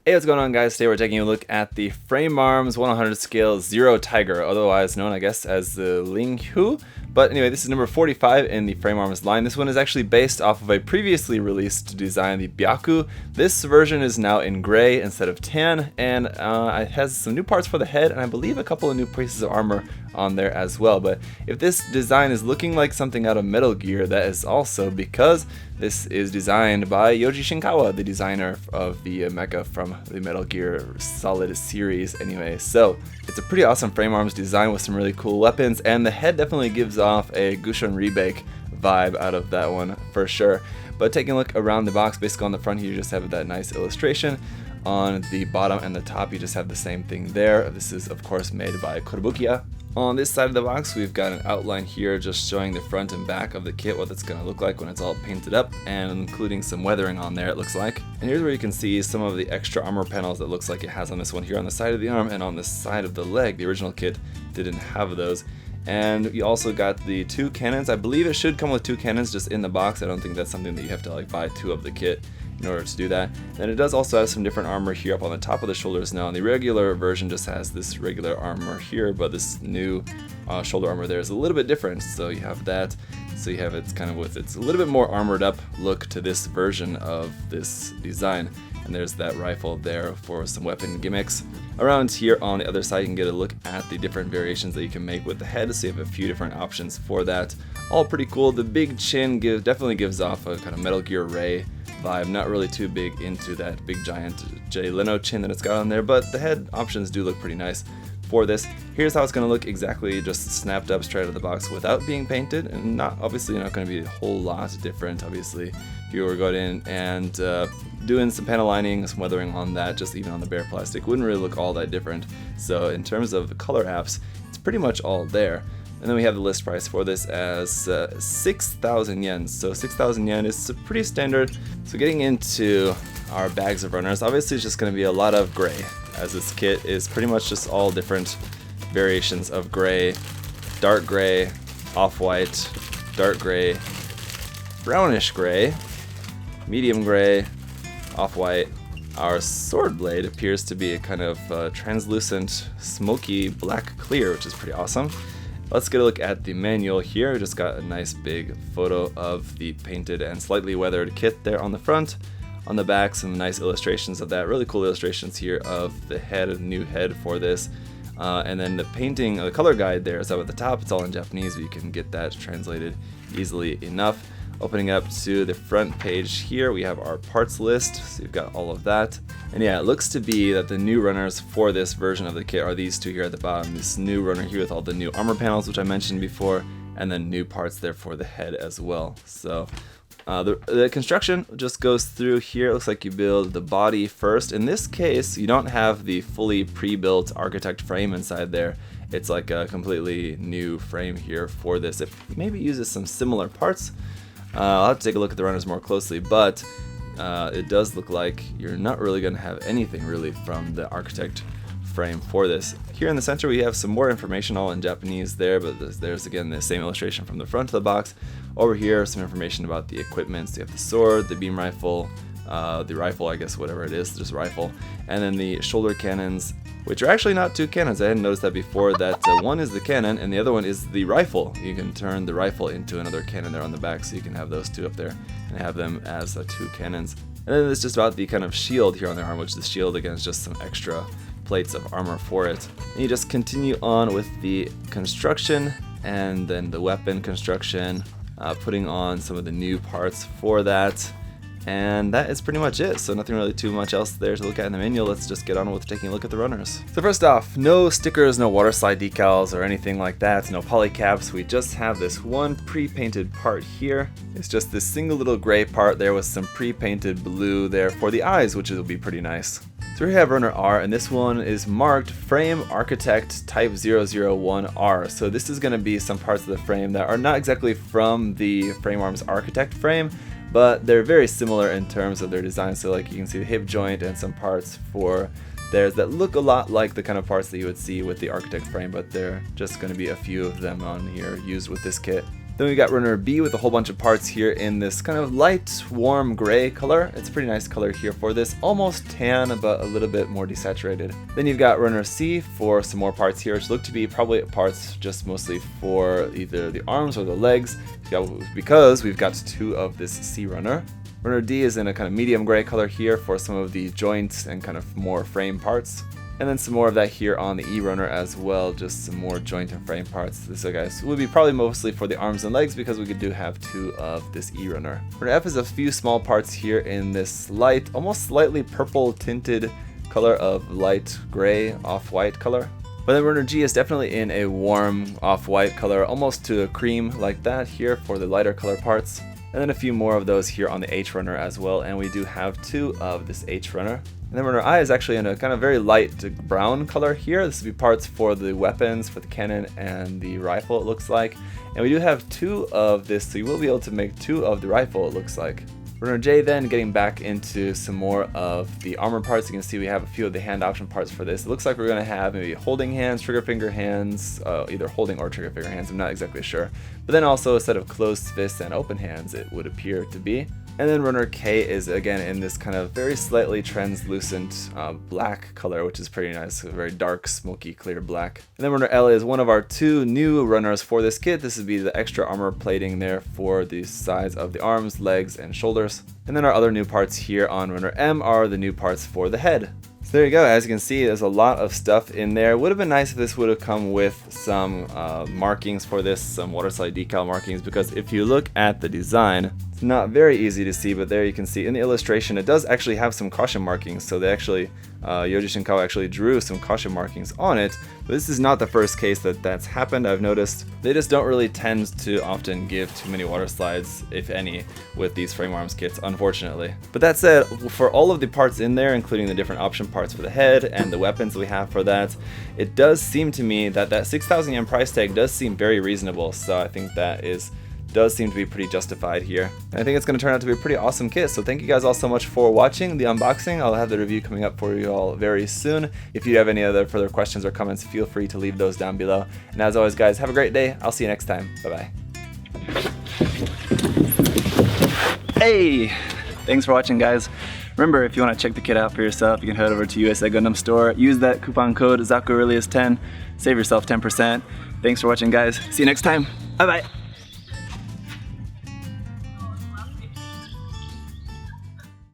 Hey, what's going on, guys? Today we're taking a look at the Frame Arms 100 scale Zero Tiger, otherwise known, I guess, as the Ling Hu. But anyway, this is number 45 in the Frame Arms line. This one is actually based off of a previously released design, the Byakku. This version is now in gray instead of tan, and it has some new parts for the head, and I believe a couple of new pieces of armor on there as well. But if this design is looking like something out of Metal Gear, that is also because this is designed by Yoji Shinkawa, the designer of the mecha from the Metal Gear Solid series anyway. So it's a pretty awesome Frame Arms design with some really cool weapons, and the head definitely gives off a Gushon Rebake vibe out of that one for sure. But taking a look around the box, basically on the front here you just have that nice illustration. On the bottom and the top you just have the same thing there. This is of course made by Kotobukiya. On this side of the box, we've got an outline here just showing the front and back of the kit, what it's going to look like when it's all painted up, and including some weathering on there, it looks like. And here's where you can see some of the extra armor panels that looks like it has on this one here on the side of the arm and on the side of the leg. The original kit didn't have those. And you also got the two cannons. I believe it should come with two cannons just in the box. I don't think that's something that you have to like buy two of the kit in order to do that. And it does also have some different armor here up on the top of the shoulders now. And the regular version just has this regular armor here, but this new shoulder armor there is a little bit different. So you have that. So you have it's kind of with it's a little bit more armored up look to this version of this design. And there's that rifle there for some weapon gimmicks. Around here on the other side you can get a look at the different variations that you can make with the head, so you have a few different options for that. All pretty cool. The big chin definitely gives off a kind of Metal Gear Ray vibe. Not really too big into that big giant Jay Leno chin that it's got on there, but the head options do look pretty nice for this. Here's how it's going to look exactly just snapped up straight out of the box without being painted, and obviously not going to be a whole lot different. Obviously if you were going in and doing some panel lining, some weathering on that, just even on the bare plastic, wouldn't really look all that different. So in terms of the color apps, it's pretty much all there. And then we have the list price for this as 6,000 yen. So 6,000 yen is pretty standard. So getting into our bags of runners, obviously it's just going to be a lot of gray, as this kit is pretty much just all different variations of gray, dark gray, off-white, dark gray, brownish gray, medium gray, off-white. Our sword blade appears to be a kind of translucent, smoky black clear, which is pretty awesome. Let's get a look at the manual here. We just got a nice big photo of the painted and slightly weathered kit there on the front. On the back, some nice illustrations of that. Really cool illustrations here of the head, new head for this. And then the painting, the color guide there is up at the top. It's all in Japanese, but you can get that translated easily enough. Opening up to the front page here, we have our parts list, so you've got all of that. And yeah, it looks to be that the new runners for this version of the kit are these two here at the bottom. This new runner here with all the new armor panels, which I mentioned before, and then new parts there for the head as well. So the construction just goes through here. It looks like you build the body first. In this case, you don't have the fully pre-built architect frame inside there. It's like a completely new frame here for this. It maybe uses some similar parts. I'll have to take a look at the runners more closely, but it does look like you're not really going to have anything really from the architect frame for this. Here in the center we have some more information all in Japanese there, but there's again the same illustration from the front of the box. Over here some information about the equipment. So you have the sword, the beam rifle, the rifle, I guess whatever it is, just rifle, and then the shoulder cannons, which are actually not two cannons. I hadn't noticed that before, that one is the cannon and the other one is the rifle. You can turn the rifle into another cannon there on the back, so you can have those two up there and have them as two cannons. And then it's just about the kind of shield here on the arm, which the shield again is just some extra plates of armor for it. And you just continue on with the construction and then the weapon construction, putting on some of the new parts for that. And that is pretty much it, so nothing really too much else there to look at in the manual. Let's just get on with taking a look at the runners. So first off, no stickers, no water slide decals or anything like that, no poly caps. We just have this one pre-painted part here. It's just this single little gray part there with some pre-painted blue there for the eyes, which will be pretty nice. So here we have runner R, and this one is marked Frame Architect Type 001R. So this is going to be some parts of the frame that are not exactly from the Frame Arms Architect frame, but they're very similar in terms of their design. So like you can see the hip joint and some parts for theirs that look a lot like the kind of parts that you would see with the Architect frame, but they're just going to be a few of them on here used with this kit. Then we got runner B with a whole bunch of parts here in this kind of light, warm gray color. It's a pretty nice color here for this, almost tan, but a little bit more desaturated. Then you've got runner C for some more parts here, which look to be probably parts just mostly for either the arms or the legs, because we've got 2 of this C runner. Runner D is in a kind of medium gray color here for some of the joints and kind of more frame parts. And then some more of that here on the E runner as well, just some more joint and frame parts. This, guys, would be probably mostly for the arms and legs because we do have 2 of this E runner. Runner F is a few small parts here in this light, almost slightly purple tinted color of light gray, off-white color. But then runner G is definitely in a warm off-white color, almost to a cream like that here for the lighter color parts. And then a few more of those here on the H runner as well, and we do have 2 of this H runner. And then runner I is actually in a kind of very light brown color here. This would be parts for the weapons, for the cannon and the rifle, it looks like. And we do have 2 of this, so you will be able to make 2 of the rifle, it looks like. Runner J then getting back into some more of the armor parts. You can see we have a few of the hand option parts for this. It looks like we're going to have maybe holding hands, trigger finger hands, either holding or trigger finger hands, I'm not exactly sure. But then also a set of closed fists and open hands, it would appear to be. And then runner K is again in this kind of very slightly translucent black color, which is pretty nice, a very dark, smoky, clear black. And then runner L is one of our 2 new runners for this kit. This would be the extra armor plating there for the sides of the arms, legs, and shoulders. And then our other new parts here on runner M are the new parts for the head. So there you go, as you can see, there's a lot of stuff in there. It would have been nice if this would have come with some markings for this, some water slide decal markings, because if you look at the design, it's not very easy to see, but there you can see in the illustration, it does actually have some caution markings. So they actually, Yoji Shinkawa actually drew some caution markings on it. But this is not the first case that that's happened, I've noticed. They just don't really tend to often give too many water slides, if any, with these frame arms kits, unfortunately. But that said, for all of the parts in there, including the different option parts for the head and the weapons we have for that, it does seem to me that that 6,000 yen price tag does seem very reasonable. So I think that does seem to be pretty justified here. And I think it's going to turn out to be a pretty awesome kit. So thank you guys all so much for watching the unboxing. I'll have the review coming up for you all very soon. If you have any other further questions or comments, feel free to leave those down below. And as always, guys, have a great day. I'll see you next time. Bye-bye. Hey! Thanks for watching, guys. Remember, if you want to check the kit out for yourself, you can head over to USA Gundam Store. Use that coupon code ZakuAurelius10. Save yourself 10%. Thanks for watching, guys. See you next time. Bye-bye.